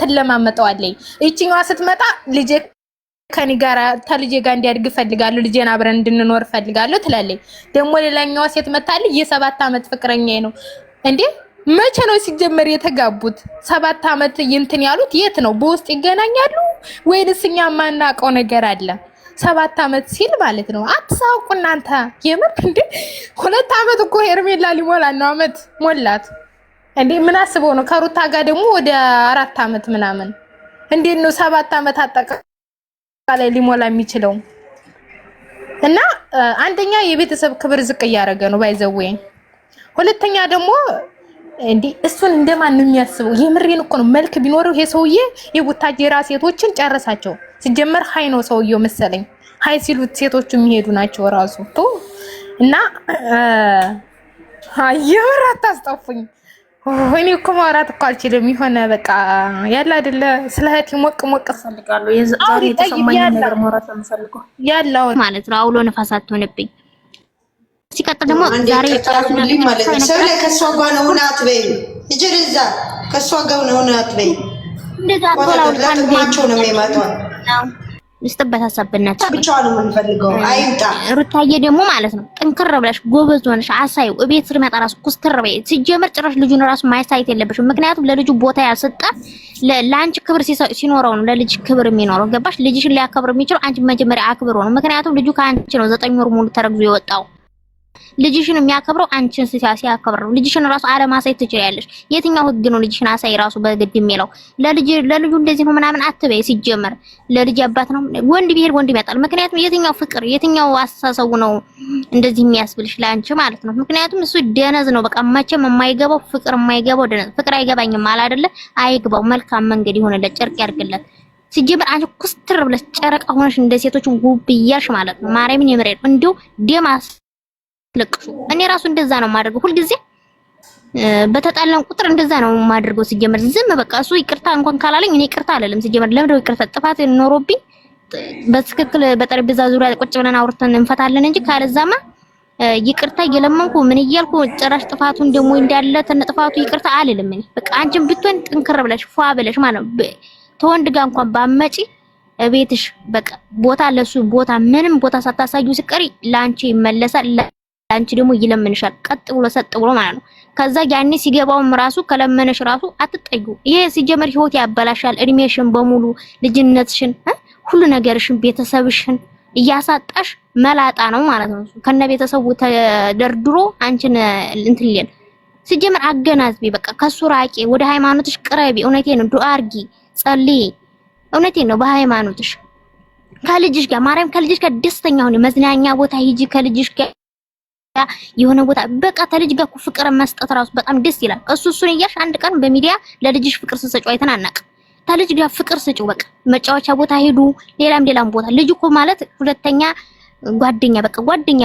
ትለማመጠዋለኝ እቺኛዋ ስትመጣ ልጄ ከኔ ጋር ተልጄ ጋር እንዲያድግ ፈልጋለሁ ልጄን አብረን እንድንኖር ፈልጋለሁ ትላለች። ደግሞ ሌላኛዋ ሴት መጣልኝ የ7 አመት ፍቅረኛዬ ነው እንዴ መቼ ነው ሲጀመር የተጋቡት? 7 አመት እንትን ያሉት የት ነው? በውስጥ ይገናኛሉ ወይንስ እኛ ማናውቀው ነገር አለ? 7 አመት ሲል ማለት ነው። አትሳውቁ እናንተ የምር እንዴ 2 አመት እኮ ሄርሜላ ሊሞላ ነው አመት ሞላት እንዴ ምን አስበው ነው? ከሩታ ጋር ደግሞ ወደ 4 አመት ምናምን እንዴት ነው 7 አመት አጠቃላይ ሊሞላ የሚችለው? እና አንደኛ የቤተሰብ ክብር ዝቅ እያደረገ ነው ባይዘወይ። ሁለተኛ ደግሞ እንዴ እሱን እንደማንም የሚያስበው የምሬን እኮ ነው። መልክ ቢኖረው ይሄ ሰውዬ የቡታጀራ ሴቶችን ጨረሳቸው። ሲጀመር ሃይ ነው ሰውዬው መሰለኝ። ሃይ ሲሉት ሴቶቹ የሚሄዱ ናቸው ራሱ ቶ እና አየር አታስጠፉኝ። እኔ እኮ ማውራት እኮ አልችልም። የሆነ በቃ ያለ አይደለ ስለ እህቴ ሞቅ ፈልጋለሁ። የዛሬ ተሰማኝ ነገር ማውራት ፈልጋለሁ ያለው ማለት ነው። አውሎ ነፋስ አትሆንብኝ። ሲቀጥል ደግሞ ዛሬ ጫራኩልኝ ማለት ነው። ሰው ላይ ከሷ ጋር ነው ናት በይ እጀርዛ ከሷ ጋር ነው ናት በይ እንደዛ ተላው ለጥቅማቸው ነው የሚመጣው። ልስጥበት ሀሳብነት ብቻ ነው የምንፈልገው። አይምጣ ሩታዬ ደግሞ ማለት ነው ጥንክር ብለሽ ጎበዝ ሆነሽ አሳዩ እቤት ስርመጣ ራሱ ኩስትር በይ። ሲጀመር ጭራሽ ልጁን ራሱ ማይሳይት የለብሽም። ምክንያቱም ለልጁ ቦታ ያልሰጠ ለአንቺ ክብር ሲኖረው ነው ለልጅ ክብር የሚኖረው። ገባሽ? ልጅሽን ሊያከብር የሚችለው አንቺ መጀመሪያ አክብሮ ነው። ምክንያቱም ልጁ ከአንቺ ነው 9 ወር ሙሉ ተረግዞ የወጣው። ልጅሽን የሚያከብረው አንቺን ሲያከብር ነው። ልጅሽን ራሱ አለማሳይ ትችያለሽ። የትኛው ህግ ነው ልጅሽን አሳይ ራሱ በግድ የሚለው? ለልጁ እንደዚህ ነው ምናምን አትበይ። ሲጀመር ለልጅ አባት ነው ወንድ ቢሄድ ወንድ ይመጣል። ምክንያቱም የትኛው ፍቅር የትኛው አስተሳሰቡ ነው እንደዚህ የሚያስብልሽ ለአንቺ ማለት ነው። ምክንያቱም እሱ ደነዝ ነው። በቃ መቼም የማይገባው ፍቅር የማይገባው ደነዝ። ፍቅር አይገባኝም አለ አይደለ? አይግባው። መልካም መንገድ ይሆንለት፣ ጨርቅ ያርግለት። ሲጀመር አንቺ ኩስትር ብለሽ ጨረቃ ሆነሽ እንደ ሴቶች ውብ ብያሽ ማለት ነው። ማርያምን የምሬት እንዲሁ ደማስ ለቅሱ እኔ ራሱ እንደዛ ነው የማደርገው። ሁሉ ጊዜ በተጣላን ቁጥር እንደዛ ነው የማደርገው። ሲጀመር ዝም በቃ እሱ ይቅርታ እንኳን ካላለኝ እኔ ይቅርታ አልልም። ሲጀመር ለምን ነው ይቅርታ ጥፋት ኖሮብኝ በትክክል በጠረጴዛ ዙሪያ ቁጭ ብለን አውርተን እንፈታለን እንጂ ካለዛማ ይቅርታ እየለመንኩ ምን እያልኩ ጭራሽ ጥፋቱን ደግሞ እንዳለ ተነጥፋቱ ይቅርታ አልልም። እኔ በቃ አንቺም ብትሆን ጥንክር ብለሽ ፏ ብለሽ ማለት ነው ተወንድ ጋር እንኳን ባመጪ ቤትሽ በቃ ቦታ ለሱ ቦታ ምንም ቦታ ሳታሳዩ ስቀሪ ላንቺ ይመለሳል። አንቺ ደግሞ ይለምንሻል ቀጥ ብሎ ሰጥ ብሎ ማለት ነው። ከዛ ያኔ ሲገባውም ራሱ ከለመነሽ ራሱ አትጠዩ። ይሄ ሲጀመር ህይወት ያበላሻል። እድሜሽን በሙሉ ልጅነትሽን ሁሉ ነገርሽን ቤተሰብሽን እያሳጣሽ መላጣ ነው ማለት ነው። ከነ ቤተሰቡ ተደርድሮ አንቺን እንትልየን ሲጀመር አገናዝቢ። በቃ ከሱ ራቂ፣ ወደ ሃይማኖትሽ ቅረቢ። እውነቴን ነው። ዱአ አርጊ፣ ጸልይ። እውነቴን ነው። በሃይማኖትሽ ከልጅሽ ጋር ማርያም ከልጅሽ ጋር ደስተኛ ሁኚ። መዝናኛ ቦታ ሂጂ ከልጅሽ ጋር የሆነ ቦታ በቃ ተልጅ ጋር ፍቅር መስጠት ራሱ በጣም ደስ ይላል። እሱን እያልሽ አንድ ቀን በሚዲያ ለልጅሽ ፍቅር ስትሰጪው አይተን አናቅ። ተልጅ ጋር ፍቅር ስጪው። በቃ መጫወቻ ቦታ ሄዱ፣ ሌላም ቦታ። ልጅ እኮ ማለት ሁለተኛ ጓደኛ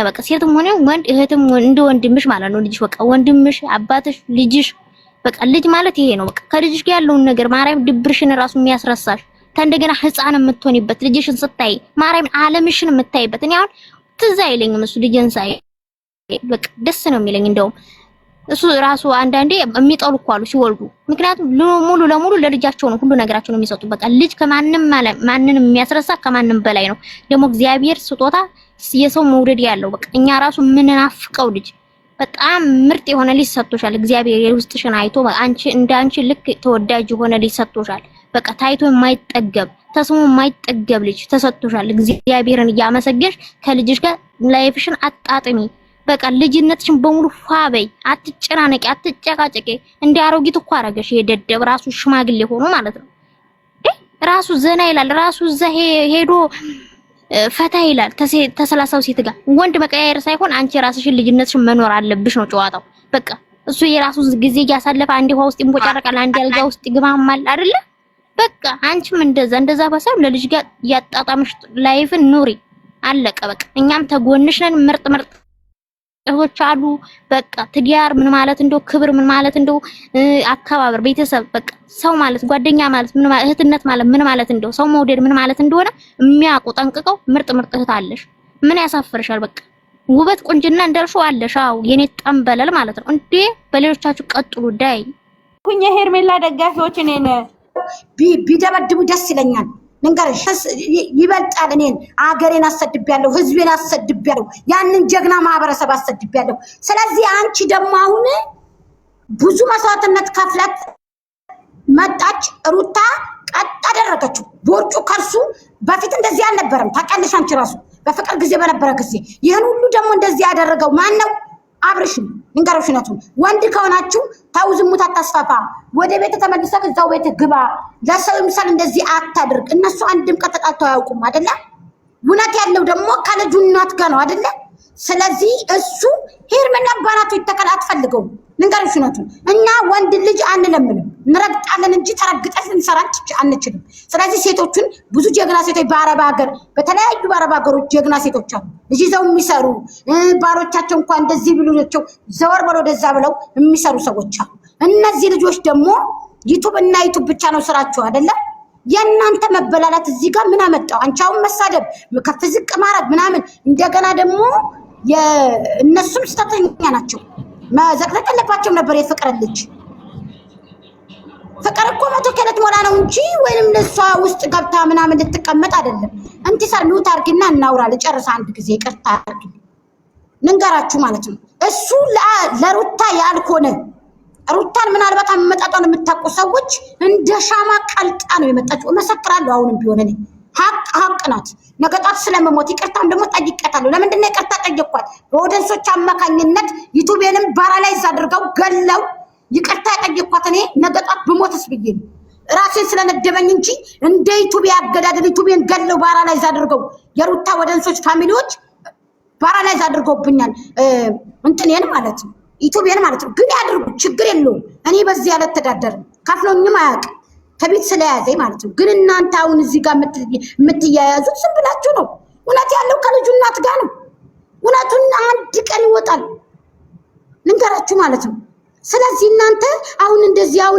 በቃ ሴትም ሆነ ወንድ እህትም እንደ ወንድምሽ ማለት ነው። ልጅሽ በቃ ወንድምሽ፣ አባትሽ፣ ልጅሽ በቃ ልጅ ማለት ይሄ ነው። በቃ ከልጅሽ ጋር ያለውን ነገር ማርያም ድብርሽን ራሱ የሚያስረሳሽ ተንደገና ህፃን የምትሆንበት ልጅሽን ስታይ ማርያም ዓለምሽን የምታይበት። እኔ አሁን ትዝ አይለኝም እሱ ልጅን ሳይ በቃ ደስ ነው የሚለኝ። እንደውም እሱ ራሱ አንዳንዴ የሚጠሉ እኮ አሉ ሲወልዱ። ምክንያቱም ሙሉ ለሙሉ ለልጃቸው ነው ሁሉ ነገራቸው ነው የሚሰጡት። በቃ ልጅ ከማንም ማንንም የሚያስረሳ ከማንም በላይ ነው። ደግሞ እግዚአብሔር ስጦታ የሰው መውደድ ያለው በቃ እኛ ራሱ ምንናፍቀው ልጅ በጣም ምርጥ የሆነ ልጅ ሰጥቶሻል እግዚአብሔር። የውስጥሽን አይቶ አንቺ እንዳንቺ ልክ ተወዳጅ የሆነ ልጅ ሰጥቶሻል። በቃ ታይቶ የማይጠገብ ተስሞ የማይጠገብ ልጅ ተሰጥቶሻል። እግዚአብሔርን እያመሰገንሽ ከልጅሽ ጋር ላይፍሽን አጣጥሚ። በቃ ልጅነትሽን በሙሉ ፋበይ። አትጨናነቂ፣ አትጨቃጨቂ። እንደ አሮጊት እኮ አረገሽ የደደብ ራሱ ሽማግሌ ሆኖ ማለት ነው። ራሱ ዘና ይላል። ራሱ እዛ ሄዶ ፈታ ይላል ተሰላሳው ሴት ጋር። ወንድ መቀያየር ሳይሆን አንቺ ራስሽን ልጅነትሽን መኖር አለብሽ ነው ጨዋታው። በቃ እሱ የራሱን ጊዜ እያሳለፈ አንዴ ውሃ ውስጥ ይንቦጫረቃል፣ አንዴ አልጋ ውስጥ ይግማማል አይደለ? በቃ አንቺም እንደዛ በሳብ ለልጅ ጋር ያጣጣምሽ ላይፍን ኑሪ። አለቀ በቃ። እኛም ተጎንሽ ነን። ምርጥ እህቶች አሉ። በቃ ትዳር ምን ማለት እንደው ክብር ምን ማለት እንደው አከባበር፣ ቤተሰብ በቃ ሰው ማለት ጓደኛ ማለት ምን ማለት እህትነት ማለት ምን ማለት እንደው ሰው መውደድ ምን ማለት እንደሆነ የሚያውቁ ጠንቅቀው ምርጥ እህት አለሽ። ምን ያሳፍርሻል? በቃ ውበት ቁንጅና እንደርሹ አለሽ። አው የኔ ጠንበለል ማለት ነው እንዴ። በሌሎቻችሁ ቀጥሉ ዳይ ኩኝ ሄርሜላ ደጋፊዎች እኔን ቢደበድቡ ደስ ይለኛል። ንገርሽ ይበልጣል። እኔን አገሬን አሰድቤያለሁ፣ ህዝቤን አሰድቤያለሁ፣ ያንን ጀግና ማህበረሰብ አሰድቤያለሁ። ስለዚህ አንቺ ደግሞ አሁን ብዙ መስዋዕትነት ከፍለት መጣች ሩታ ቀጥ አደረገችው። ቦርጩ ከርሱ በፊት እንደዚህ አልነበረም። ታውቂያለሽ አንቺ ራሱ በፍቅር ጊዜ በነበረ ጊዜ ይሄን ሁሉ ደግሞ እንደዚህ ያደረገው ማን ነው? አብርሽ ነው። ንገረው ሽነቱን። ወንድ ከሆናችሁ ታው ዝሙት አታስፋፋ፣ ወደ ቤት ተመልሰህ እዛው ቤት ግባ። ለሰው ምሳል እንደዚህ አታድርግ። እነሱ አንድም ቀን ተጣልተው አያውቁም አይደለ? እውነት ያለው ደግሞ ከልጁ እናት ጋር ነው አይደለ? ስለዚህ እሱ ሄርሜላ ባናቱ ይተከል አትፈልገውም። ንገረው ሽነቱን። እኛ ወንድ ልጅ አንለምንም፣ እንረግጣለን እንጂ ተረግጠን ልንሰራ አንችልም። ስለዚህ ሴቶቹን ብዙ ጀግና ሴቶች በአረብ ሀገር በተለያዩ በአረብ ሀገሮች ጀግና ሴቶች አሉ፣ ልጅ ይዘው የሚሰሩ ባሮቻቸው እንኳን እንደዚህ ብሉቸው ዘወር ብለው ወደዛ ብለው የሚሰሩ ሰዎች አሉ። እነዚህ ልጆች ደግሞ ዩቱብ እና ዩቱብ ብቻ ነው ስራቸው አይደለ? የእናንተ መበላላት እዚህ ጋር ምን አመጣው? አንቻውን መሳደብ፣ ከፍ ዝቅ ማድረግ ምናምን። እንደገና ደግሞ የእነሱም ስተተኛ ናቸው። መዘቅዘቅ የለባቸውም ነበር። የፍቅር ልጅ ፍቅር እኮ 100 ከለት ሞላ ነው እንጂ ወይንም ለሷ ውስጥ ገብታ ምናምን ልትቀመጥ አይደለም። እንቲሳር ሚውት አርግና እናውራ። ልጨርስ አንድ ጊዜ ይቅርታ አርግ ልንገራችሁ ማለት ነው። እሱ ለሩታ ያልሆነ ሩታን ምናልባት አመጣጧን የምታውቁ ሰዎች እንደ ሻማ ቀልጣ ነው የመጣችው። እመሰክራለሁ። አሁንም ቢሆን እኔ ሀቅ ናት። ነገ ጧት ስለመሞት ይቅርታም ደግሞ ጠይቄያታለሁ። ለምንድን ነው ይቅርታ ጠየቅኳት? በኦዲየንሶች አማካኝነት ዩቲዩብንም ባራላይዝ አድርገው ገለው ይቅርታ ጠየቅኳት። እኔ ነገ ጧት ብሞትስ ብዬ ነው ራሴን ስለነደበኝ እንጂ እንደ ዩቲዩብ ያገዳደል ዩቲዩብን ገለው ባራላይዝ አድርገው የሩታ ኦዲየንሶች ፋሚሊዎች ባራላይዝ አድርገውብኛል። እንትኔን ማለት ነው ዩቲዩብን ማለት ነው። ግን ያድርጉ ችግር የለውም። እኔ በዚህ ያለ ተዳደር ከፍሎኝም አያውቅም ከቤት ስለያዘኝ ማለት ነው። ግን እናንተ አሁን እዚህ ጋር የምትያያዙት ዝም ብላችሁ ነው። እውነት ያለው ከልጁ እናት ጋር ነው። እውነቱን አንድ ቀን ይወጣል ልንገራችሁ ማለት ነው። ስለዚህ እናንተ አሁን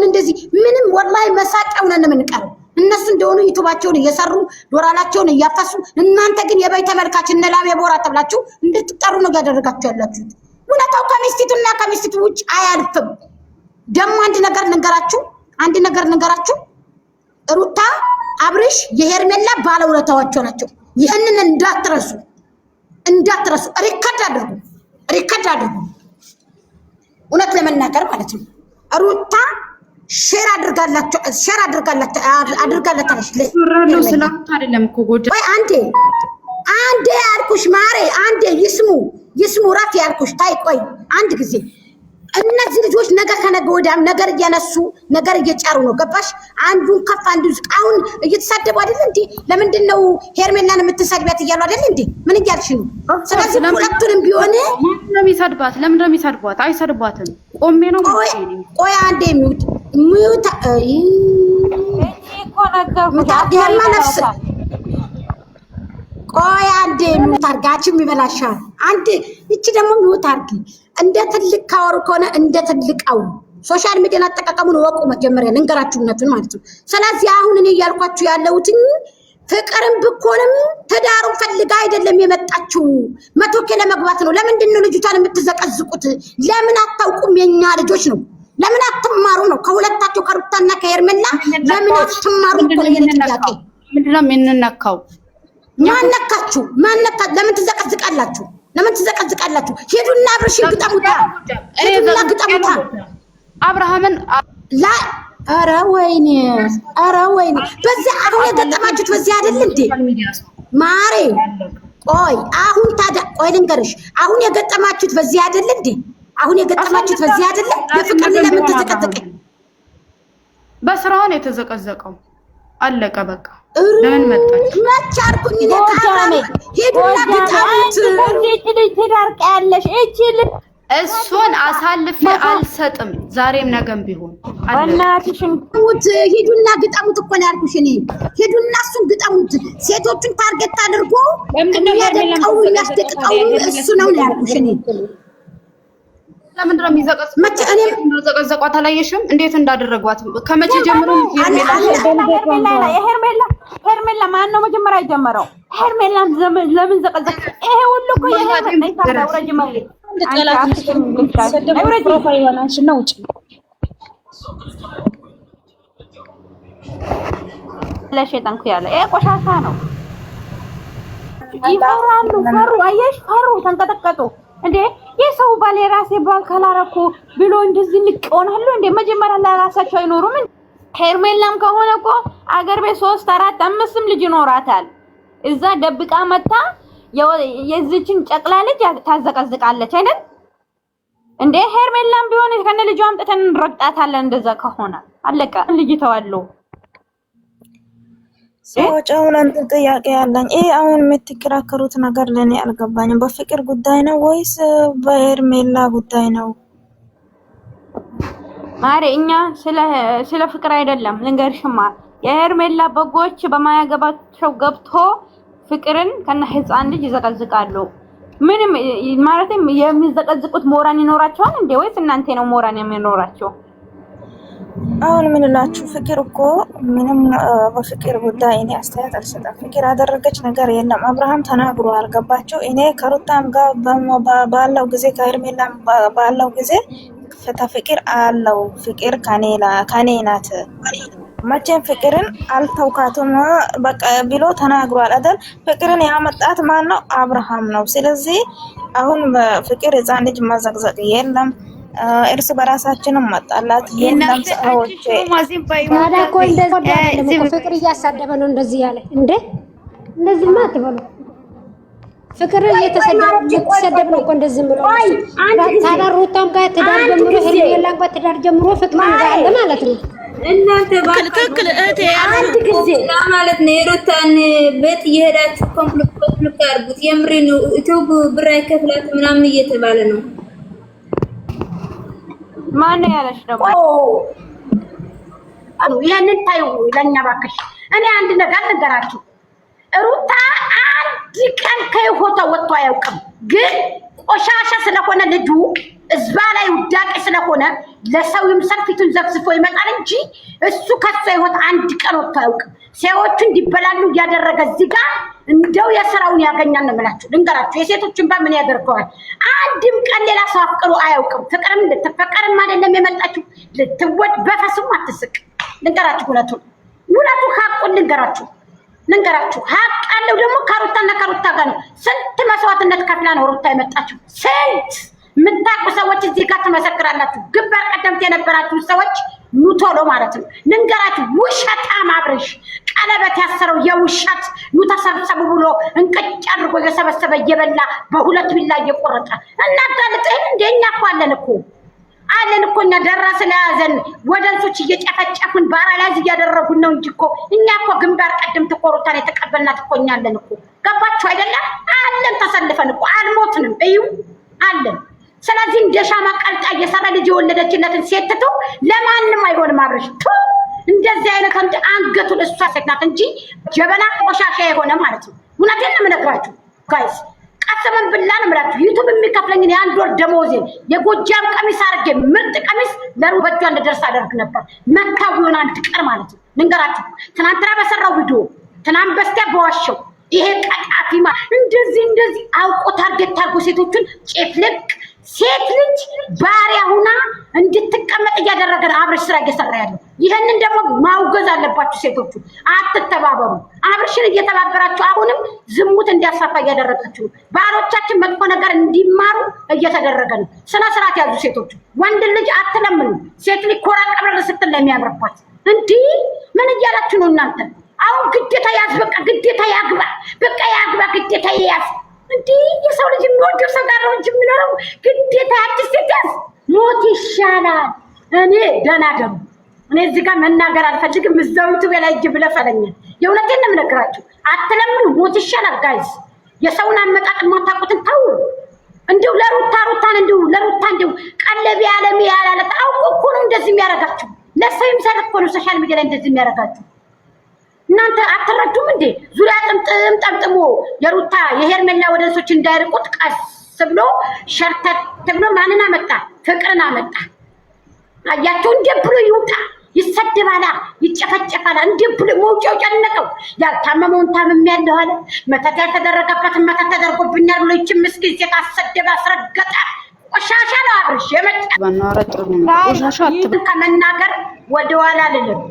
እንደዚህ ምንም ወላሂ መሳቂያ ሆነን ነው የምንቀረው። እነሱ እንደሆኑ ዩቲዩባቸውን እየሰሩ ዶላራቸውን እያፈሱ፣ እናንተ ግን የበይ ተመልካች እነ ላም የቦራ ተብላችሁ እንድትጠሩ ነው ያደረጋችሁ ያላችሁት። እውነታው ከሚስቲቱና ከሚስቲቱ ውጭ አያልፍም። ደግሞ አንድ ነገር ልንገራችሁ፣ ሩታ አብርሽ የሄርሜላ ባለውለታዎቿ ናቸው። ይህንን እንዳትረሱ። ሪከርድ አድርጉ። እውነት ለመናገር ማለት ነው ሩታ ሼር አድርጋላታለች። ወራለው ስላታ አይደለም እኮ ጎጃ ወይ አንዴ ያልኩሽ ማሬ፣ አንዴ ይስሙ ራፍ ያልኩሽ ታይ። ቆይ አንድ ጊዜ እነዚህ ልጆች ነገ ከነገ ወዲያም ነገር እያነሱ ነገር እየጫሩ ነው። ገባሽ? አንዱን ከፍ አንዱን ዝቅ። አሁን እየተሳደቡ አይደል እንዴ? ለምንድን ነው ሄርሜላን የምትሰድቢያት እያሉ አይደል እንዴ? ምን እያልሽ ነው? ስለዚህ ሁለቱንም ቢሆን ለምን ነው የሚሰድቧት? አይሰድቧትም። ቆሜ ነው ቆይ አንዴ ሚውት ሙታገማ ነፍስ ቆይ አንዴ ሚውት አርጋችሁ ይበላሻል። አንዴ እቺ ደግሞ ሚውት አርጊ። እንደ ትልቅ ካወሩ ከሆነ እንደ ትልቅ አውሩ። ሶሻል ሚዲያ አጠቃቀሙን ወቁ። መጀመሪያ ልንገራችሁነቱን ማለት ነው። ስለዚህ አሁን እኔ እያልኳችሁ ያለሁት ፍቅርም ብኮንም ትዳሩን ፈልጋ አይደለም የመጣችው 100 ኪሎ ለመግባት ነው። ለምንድን ነው ልጅቷን የምትዘቀዝቁት? ለምን አታውቁም? የኛ ልጆች ነው። ለምን አትማሩ ነው? ከሁለታቸው ከሩታና ከሄርሜላ ለምን አትማሩ ነው? ጥያቄ ምንድነው የምንነካው? ማነካችሁ? ለምን ትዘቀዝቃላችሁ? ሄዱና አብርሽን ግጠሙታ። አብርሃምን ኧረ ወይኔ በዚህ አሁን የገጠማችሁት በዚህ አይደል እንዴ ማሬ? ቆይ አሁን ታዲያ ቆይ ልንገርሽ፣ አሁን የገጠማችሁት በዚህ አይደል እንዴ? የፍቅር ለምን ተዘቀዘቀ? በስራውን የተዘቀዘቀው አለቀ በቃ። ለምን መጣች? መቻርኩኝ ሄዱና ግጠሙት። ትዳርቀያለሽ እሱን አሳልፌ አልሰጥም። ዛሬም ነገም ቢሆን ሂዱና ግጠሙት እኮ ነው ያልኩሽ እኔ። ሂዱና እሱን ግጠሙት። ሴቶቹን ታርጌት አድርጎ የሚያስደቅቀው እሱ ነው ያልኩሽ እኔ። ለምንድን ነው የሚዘቀዘቋት? አላየሽም እንዴት እንዳደረጓት? ከመቼ ጀምሮ ሄርሜላ ማን ነው መጀመሪያ የጀመረው? ሄርሜላን ለምን ዘቀዘቅ? ይሄ ሁሉ እኮ ለሸይጣን ኩያለ ቆሻሻ ነው። ይፈራሉ። ፈሩ አየሽ፣ ፈሩ ተንቀጠቀጡ። እንዴ የሰው ባል የራሴ ባል ካላረኩ ብሎ እንደዚህ ንቀውናሉ እንዴ? መጀመሪያ ለራሳቸው አይኖሩም። ሄርሜላም ከሆነ እኮ አገር ቤት 3 4 5 ልጅ ይኖራታል። እዛ ደብቃ መታ የዚችን ጨቅላ ልጅ ታዘቀዝቃለች አይደል እንዴ? ሄርሜላም ቢሆን ከነ ልጇ አምጥተን እንረግጣታለን። እንደዛ ከሆነ አለቀ። ልጅ ተዋለው ሰዎች አሁን አንተ ጥያቄ ያለኝ አሁን የምትከራከሩት ነገር ለኔ አልገባኝም። በፍቅር ጉዳይ ነው ወይስ በሄርሜላ ጉዳይ ነው? ማሬ እኛ ስለ ፍቅር አይደለም ልንገርሽማ። የሄርሜላ በጎች በማያገባቸው ገብቶ ፍቅርን ከነ ህፃን ልጅ ይዘቀዝቃሉ። ምንም ማለትም የሚዘቀዝቁት ሞራን ይኖራቸዋል እንዴ? ወይስ እናንተ ነው ሞራን የሚኖራቸው? አሁን ምን ላችሁ ፍቅር እኮ ምንም በፍቅር ጉዳይ እኔ አስተያየት አልሰጠም። ፍቅር ያደረገች ነገር የለም። አብርሃም ተናግሮ አልገባቸው። እኔ ከሩታም ጋር ባለው ጊዜ ከሄርሜላም ባለው ጊዜ ፍቅር አለው። ፍቅር ከኔ ናት። መቼም ፍቅርን አልተውካቱም በቃ ብሎ ተናግሯል አይደል? ፍቅርን ያመጣት ማን ነው? አብርሃም ነው። ስለዚህ አሁን በፍቅር ህፃን ልጅ መዘቅዘቅ የለም። እርስ በራሳችንም መጣላት የለም። ሰዎች ታዲያ እኮ እንደዚህ ፍቅር እያሳደበ ነው እንደዚህ ያለ እንዴ? እንደዚህማ አትበሉ። ፍቅር እየተሰደበ ነው እኮ እንደዚህ ብሎ ታዲያ ሩታም ጋር ትዳር ጀምሮ ሄርሜላም ጋር ትዳር ጀምሮ ፍቅር እንዳለ ማለት ነው። እናንተ ባክል እቴ አንድ ጊዜ ማለት ነው የሩታን ቤት እየሄዳችሁ ኮምፕሊት አድርጉት። የምሬ ነው። ዩቲዩብ ብር አይከፍላት ምናምን እየተባለ ነው። ማን ያለሽ ደግሞ ያንን ታዩ ለኛ ባክሽ። እኔ አንድ ነገር ልንገራችሁ። ሩታ አንድ ቀን ከህይወቷ ወጥቶ አያውቅም። ግን ቆሻሻ ስለሆነ ልጁ እዝባ ላይ ውዳቄ ስለሆነ ለሰው ይምሰል ፊቱን ዘፍዝፎ ይመጣል እንጂ እሱ ከሷ ህይወት አንድ ቀን ወጥቶ አያውቅም። ሰዎቹ እንዲበላሉ እያደረገ እዚህ ጋር እንደው የሥራውን ያገኛል ነው የምላችሁ። ልንገራችሁ የሴቶችን በምን ያደርገዋል። አንድም ቀን ሌላ ሰው አፍቅሮ አያውቅም። ፍቅርም ልትፈቀርም አይደለም የመጣችሁ ልትወድ በፈስም አትስቅ። ልንገራችሁ እውነቱ ሀቁን ልንገራችሁ ሀቅ አለው። ደግሞ ከሩታና ከሩታ ጋር ነው። ስንት መስዋዕትነት ከፍላ ነው ሩታ የመጣችሁ። ስንት የምታውቁ ሰዎች እዚህ ጋር ትመሰክራላችሁ። ግንባር ቀደምት የነበራችሁ ሰዎች ኑ ቶሎ ማለት ነው። ልንገራችሁ ውሸታም አብርሽ ቀለበት ያሰረው የውሸት ኑ ተሰብሰቡ ብሎ እንቅጭ አድርጎ የሰበሰበ እየበላ በሁለት ቢላ እየቆረጠ እናጋልጥህን እንደኛ እኮ አለን እኮ እኛ ደራ ስለያዘን ወደንሶች እየጨፈጨፉን ባራላይዝ እያደረጉን ነው እንጂ እኮ እኛ እኮ ግንባር ቀደምት ሩታን የተቀበልናት እኮ እኛ አለን እኮ። ገባችሁ አይደለም? አለን ተሰልፈን እኮ አልሞትንም። እዩ አለን። ስለዚህ እንደ ሻማ ቀልጣ እየሰራ ልጅ የወለደችለትን ሴት ትቶ ለማንም አይሆንም። አብርሽ እንደዚህ አይነት አንገቱን እሷ ሴት ናት እንጂ ጀበና ቆሻሻ የሆነ ማለት ነው። እውነቴን ነው የምነግራችሁ ጋይስ። ቀሰመን ብላ ነው የምላችሁ። ዩቲዩብ የሚከፍለኝን የአንድ ወር ደሞዜን የጎጃም ቀሚስ አድርጌ ምርጥ ቀሚስ ለሩበቷ እንደደርስ አደርግ ነበር። መካው ይሆን አንድ ቀን ማለት ነው። ልንገራችሁ ትናንትና በሰራው ቪዲዮ ትናንት በስቲያ በዋሸው ይሄ ቀጣፊ እንደዚህ አውቆ ታርጌት አድርጎ ሴቶቹን ጭፍልቅ ሴት ልጅ ባሪያ ሁና እንድትቀመጥ እያደረገ ነው አብርሽ ስራ እየሰራ ያለው። ይሄንን ደግሞ ማውገዝ አለባችሁ ሴቶቹ። አትተባበሩ። አብርሽን እየተባበራችሁ አሁንም ዝሙት እንዲያሳፋ እያደረጋችሁ ነው። ባሎቻችን መጥፎ ነገር እንዲማሩ እየተደረገ ነው። ስነ ስርዓት ያዙ ሴቶቹ። ወንድ ልጅ አትለምኑ። ሴት ልጅ ኮራ ቀብረር ስትል ነው የሚያምርባት። እንዲህ ምን እያላችሁ ነው እናንተ? አሁን ግዴታ ያዝ፣ በቃ ግዴታ ያግባ፣ በቃ ያግባ፣ ግዴታ ያዝ። እንዲህ የሰው ልጅ የሚወደው ሰው ጋር ነው እንጂ የሚኖረው ግዴታ ያድስ ሲያዝ ሞት ይሻላል። እኔ ደህና ደግሞ እኔ እዚህ ጋር መናገር አልፈልግም። እዛው ዩቲዩብ ላይ እጅ ብለፈለኛል። የእውነቴን ነው የምነግራችሁ። አትለምኑ፣ ሞት ይሻላል ጋይስ። የሰውን አመጣጥ ማታውቁትን ተው። እንዲሁ ለሩታን እንዲሁ ቀለብ ያለም ያላለ አውቁ እኮ ነው እንደዚህ የሚያደርጋችሁ። ለሰው ይምሰል እኮ ነው ሶሻል ሚዲያ ላይ እንደዚህ የሚያደርጋችሁ። እናንተ አትረዱም እንዴ? ዙሪያ ጥምጥም ጠምጥሞ የሩታ የሄርሜላ ወደንሶች እንዳይርቁት ቀስ ብሎ ሸርተት ብሎ ማንን አመጣ? ፍቅርን አመጣ። አያችሁ እንደ ብሎ ይውጣ፣ ይሰደባላ፣ ይጨፈጨፋላ። እንደ ብሎ ሞጫው ጨነቀው። ያልታመመውን ታምሜያለሁ አለ። መተት ያልተደረገበትን መተት ተደርጎብኛል ብሎ ይችን ምስኪን ሴት አሰደበ፣ አስረገጠ። ቆሻሻ ነው አብርሽ። የመጣ ከመናገር ወደኋላ አልልም።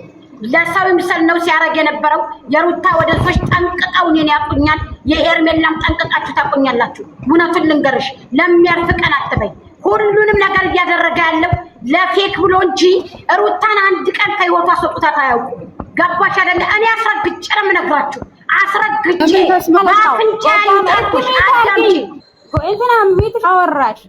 ለሰው ምስል ነው ሲያረግ የነበረው። የሩታ ወደሶች ጠንቅቀው እኔን ያቁኛል። የሄርሜላም ጠንቅቃችሁ ታቁኛላችሁ። እውነቱን ልንገርሽ ለሚያርፍ ቀን አትበይ። ሁሉንም ነገር እያደረገ ያለው ለፌክ ብሎ እንጂ ሩታን አንድ ቀን ከህይወቷ አስወጥቷት አያውቁ። ገባሽ አይደለ? እኔ አስረግጬ ነው የምነግራችሁ። አስረግጬ አፍንጫ ይጣልኩሽ አዳምጪ። እንትና ሚት አወራሽ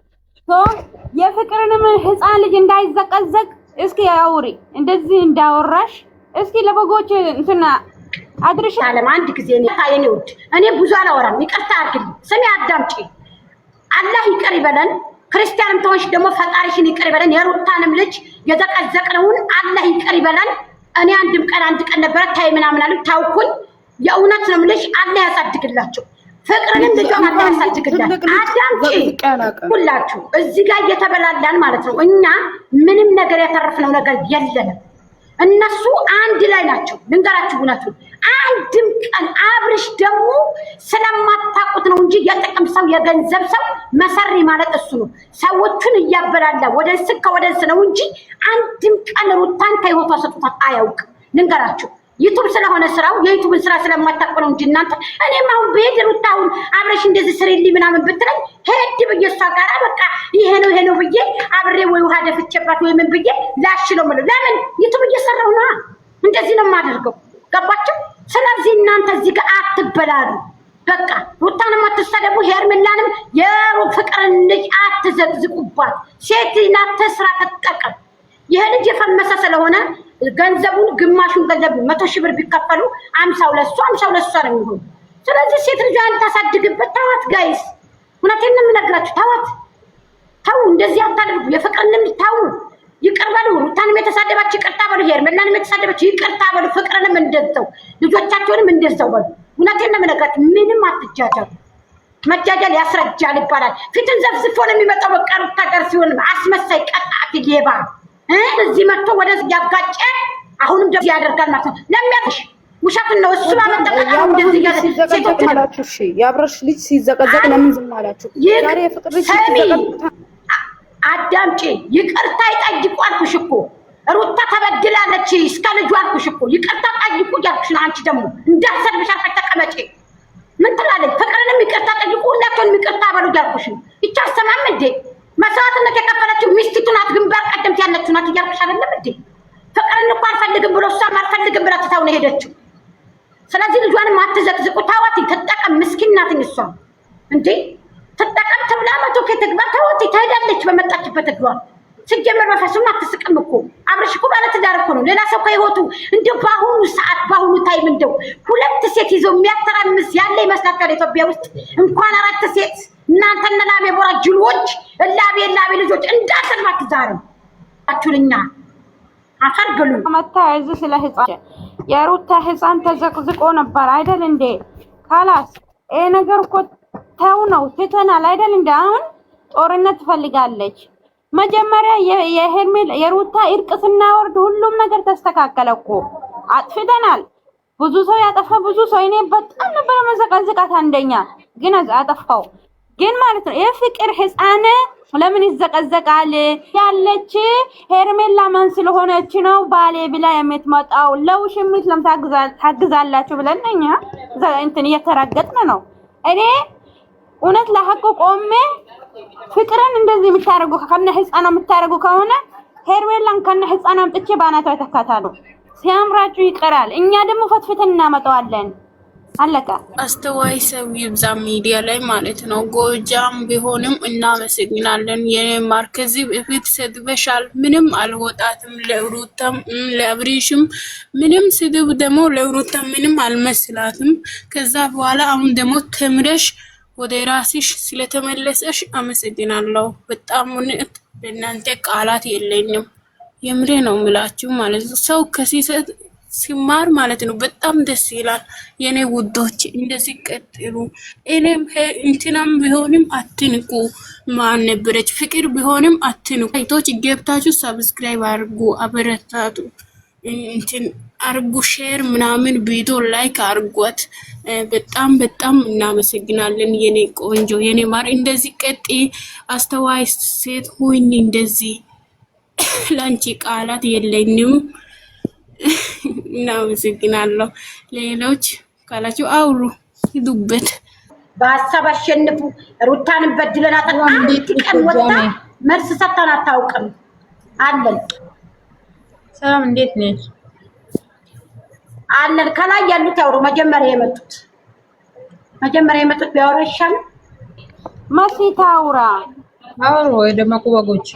የፍቅርንም ህፃን ልጅ እንዳይዘቀዘቅ እስኪ አውሪ። እንደዚህ እንዳወራሽ እስኪ ለበጎች እንትና አድርሽ አለም አንድ ጊዜ የኔ ውድ እኔ ብዙ አላወራም። ይቅርታ አድርግልኝ። ስሚ አዳምጪ። አላህ ይቅር ይበለን። ክርስቲያንም ተሆንሽ ደግሞ ፈጣሪሽን ይቅር ይበለን። የሩታንም ልጅ የዘቀዘቅነውን አላህ ይቅር ይበለን። እኔ አንድ ቀን ነበረ ታይ ምናምን አሉ ታውኩኝ። የእውነት ነው የምልሽ አላህ ያሳድግላቸው። ፍቅርንም ልጇን አላህ ያሳድግላት። አዳምጪ ሁላችሁ እዚህ ጋር እየተበላላን ማለት ነው። እኛ ምንም ነገር ያተረፍነው ነገር የለንም። እነሱ አንድ ላይ ናቸው። ልንገራችሁ እውነቱን አንድም ቀን አብርሽ ደግሞ ስለማታውቁት ነው እንጂ የጥቅም ሰው የገንዘብ ሰው መሰሪ ማለት እሱ ነው። ሰዎቹን እያበላላ ወደንስ ነው እንጂ አንድም ቀን ሩታን ከህይወቷ ሰጥቷት አያውቅም። ልንገራችሁ ዩቲዩብ ስለሆነ ስራው የዩቲዩብን ስራ ስለማታውቁ ነው እንጂ እናንተ እኔም አሁን በሄድ ሩታውን አብረሽ እንደዚህ ስሪልኝ ምናምን ብትለኝ ሄድ ብዬ እሷ ጋር በቃ ይሄ ነው ብዬ አብሬ ወይ ውሃ ደፍቼባት ወይ ምን ብዬ ላሽ ነው የምለው። ለምን ዩቲዩብ እየሰራሁ ነው። እንደዚህ ነው የማደርገው። ገባችሁ? ስለዚህ እናንተ እዚህ ጋር አትበላሉ። በቃ ሩታንም አትሰደቡ፣ ሄርሜላንም የፍቅርን ልጅ አትዘቅዝቁባት። ሴት ናት ስራ ተጠቀም። ይሄ ልጅ የፈመሰ ስለሆነ ገንዘቡን ግማሹን ገንዘብ 100,000 ብር ቢከፈሉ 50 ለሱ ነው የሚሆነው። ስለዚህ ሴት ልጇን ታሳድግበት። ተዋት ጋይስ፣ እውነቴን ነው የምነግራችሁ። ተው፣ እንደዚህ አታድርጉ። የፍቅርንም ተው፣ ይቅር በሉ። ሩታንም የተሳደባችሁ ይቅርታ በሉ። ሄርሜላንም የተሳደባችሁ ይቅርታ በሉ። ፍቅርንም እንደዛው፣ ልጆቻቸውንም እንደዛው በሉ። እውነቴን ነው የምነግራችሁ። ምንም አትጃጃሉ። መጃጃል ያስረጃል ይባላል። ፊትን ዘፍዝፎ ነው የሚመጣው። በቃ ሩታ ጋር ሲሆን አስመሳይ ቀጣፊ ሌባ እዚህ መጥቶ ወደዚህ ያጋጨ አሁንም እንደዚህ ያደርጋል ማለት ነው። ለሚያሽ ውሸት ነው እሱ ባመጣጣ እንደዚህ ያለ ሴቶች ማለት እሺ፣ ያብረሽ ልጅ ሲዘቀዘቅ ለምን ዝም አላችሁ? ዛሬ የፍቅር ልጅ ሲዘቀዘቅ አዳምጪ። ይቅርታ ይጠይቁ አልኩሽ እኮ ሩታ ተበድላለች እስከ ልጇ አልኩሽ እኮ ይቅርታ ጠይቁ ያልኩሽ ነው። አንቺ ደግሞ እንዳትሰድብሽ አርፈሽ ተቀመጪ። ምን ትላለች? ፍቅርንም ይቅርታ ጠይቁ፣ ሁላችሁንም ይቅርታ በሉ ያልኩሽ ነው። ይቻ ሰማም እንዴ መስዋዕትነት የከፈለችው ሚስቲቱ ናት፣ ግንባር ቀደምት ያለችው ናት እያልኩሽ አይደለም እንዴ? ፍቅርን እኮ አልፈልግም ብሎ እሷም አልፈልግም ብላ ትታው ነው ሄደችው። ስለዚህ ልጇንም አትዘቅዝቁ። ታዋት ትጠቀም። ምስኪን ናት እሷ እንዴ ትጠቀም ተብላ መቶ ከትግባ ታዋት ትሄዳለች በመጣችበት እግሯ። ሲጀመር በፈሱም አትስቅም እኮ አብረሽ እኮ ባለ ትዳር እኮ ነው። ሌላ ሰው ከህይወቱ እንደው በአሁኑ ሰዓት በአሁኑ ታይም እንደው 2 ሴት ይዘው የሚያተራምስ ያለ ይመስላችኋል? ኢትዮጵያ ውስጥ እንኳን 4 ሴት እናንተና ላቤ ቦራ ጅሎች ላቤ ልጆች እንዳሰማችሁ ዛሬ አቱልኛ አፈርገሉ መታየዝ ስለ ህፃን የሩታ ህፃን ተዘቅዝቆ ነበር አይደል እንዴ? ካላስ ይሄ ነገር እኮ ተው ነው ትተናል አይደል እንዴ? አሁን ጦርነት ትፈልጋለች። መጀመሪያ የሄርሜል የሩታ እርቅ ስናወርድ ሁሉም ነገር ተስተካከለ እኮ። አጥፍተናል። ብዙ ሰው ያጠፋ ብዙ ሰው እኔ በጣም ነበር መዘቀዝቃት አንደኛ ግን አጠፋው ግን ማለት ነው። የፍቅር ህፃን ለምን ይዘቀዘቃል? ያለች ሄርሜላ ማን ስለሆነች ነው ባሌ ብላ የምትመጣው? ለውሽሚት ለምን ታግዛላችሁ ብለን እኛ እንትን እየተራገጥን ነው። እኔ እውነት ለሐቁ ቆሜ ፍቅርን እንደዚህ የምታረጉ ከነ ህፃና የምታረጉ ከሆነ ሄርሜላን ከነ ህፃና አምጥቼ ባናቷ ተካታሉ። ሲያምራችሁ ይቀራል። እኛ ደግሞ ፈትፍተን እናመጣዋለን። አለቃ አስተዋይ ሰው ይብዛ ሚዲያ ላይ ማለት ነው። ጎጃም ቢሆንም እናመሰግናለን። የኔ ማርከዚ በፊት ሰድበሻል፣ ምንም አልወጣትም። ለሩታም ለአብሪሽም ምንም ስድብ ደግሞ ለሩታ ምንም አልመስላትም። ከዛ በኋላ አሁን ደግሞ ተምረሽ ወደ ራስሽ ስለተመለሰሽ አመሰግናለሁ። በጣም እውነት ለእናንተ ቃላት የለኝም። የምሬ ነው ምላችሁ ማለት ነው። ሰው ከሲሰት ሲማር ማለት ነው በጣም ደስ ይላል። የኔ ውዶች እንደዚህ ቀጥሉ። እኔም እንትናም ቢሆንም አትንቁ። ማን ነበረች ፍቅር ቢሆንም አትንቁ። አይቶች ገብታችሁ ሰብስክራይብ አድርጉ፣ አበረታቱ፣ እንትን አርጉ፣ ሼር ምናምን ቪዲዮ ላይክ አርጓት። በጣም እናመሰግናለን የኔ ቆንጆ የኔ ማር። እንደዚህ ቀጥ አስተዋይ ሴት ሁኝ። እንደዚህ ላንቺ ቃላት የለኝም። እናመሰግናለሁ። ሌሎች ካላችሁ አውሩ ይዱበት። በሀሳብ አሸንፉ። ሩታን በድለን አጠጣ ቀን ወጣ መልስ ሰጥተን አታውቅም አለን። ሰላም እንዴት ነሽ? አለን ከላይ ያሉት ያውሩ። መጀመሪያ የመጡት ቢያወራ ይሻላል። መሲ ታውራ አውሩ ወይ ደግሞ ኩባጎች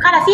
ካላሲ